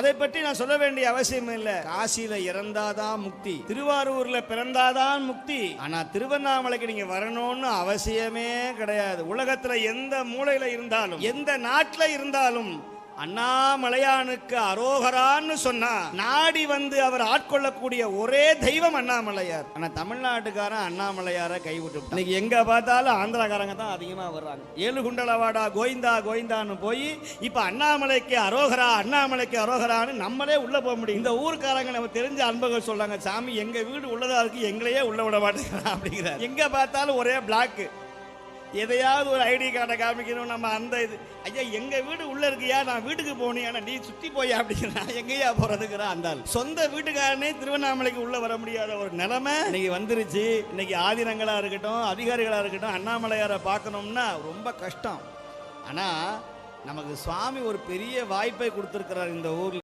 அதை பற்றி நான் சொல்ல வேண்டிய அவசியம் இல்லை. காசியில இறந்தாதான் முக்தி, திருவாரூர்ல பிறந்தாதான் முக்தி. ஆனா திருவண்ணாமலைக்கு நீங்க வரணும்னு அவசியமே கிடையாது. உலகத்துல எந்த மூலையில இருந்தாலும், எந்த நாட்டில் இருந்தாலும் அண்ணாமலையானுக்கு அரோகரான்னு சொன்னா நாடி வந்து அவர் ஆட்கொள்ளக்கூடிய ஒரே தெய்வம் அண்ணாமலையார். ஆனா தமிழ்நாட்டுக்காரன் அண்ணாமலையார கைவிட்டு இன்னைக்கு எங்க பார்த்தாலும் ஆந்திராக்காரங்க தான் அதிகமா வர்றாங்க. ஏழுகுண்டலவாடா கோவிந்தா கோவிந்தான்னு போய் இப்ப அண்ணாமலைக்கு அரோகரா, அண்ணாமலைக்கு அரோகரான்னு நம்மளே உள்ள போக முடியும். இந்த ஊருக்காரங்க நம்ம தெரிஞ்ச அன்பர்கள் சொல்றாங்க, சாமி எங்க வீடு உள்ளதா இருக்கு, எங்களையே உள்ள விட மாட்டேங்கிறான் அப்படிங்கிறார். எங்க பார்த்தாலும் ஒரே பிளாக், எதையாவது ஒரு ஐடி கார்டை காமிக்கணும். நம்ம அந்த இது, ஐயா எங்க வீடு உள்ள இருக்கியா, நான் வீட்டுக்கு போனியா, நீ சுத்தி போயா அப்படிங்கிறா. எங்கேயா போறதுக்குறா அந்த சொந்த வீட்டுக்காரனே திருவண்ணாமலைக்கு உள்ள வர முடியாத ஒரு நிலைமை இன்னைக்கு வந்துருச்சு. இன்னைக்கு ஆதீனங்களா இருக்கட்டும், அதிகாரிகளா இருக்கட்டும், அண்ணாமலையாரை பார்க்கணும்னா ரொம்ப கஷ்டம். ஆனா நமக்கு சுவாமி ஒரு பெரிய வாய்ப்பை கொடுத்திருக்கிறார் இந்த ஊர்ல.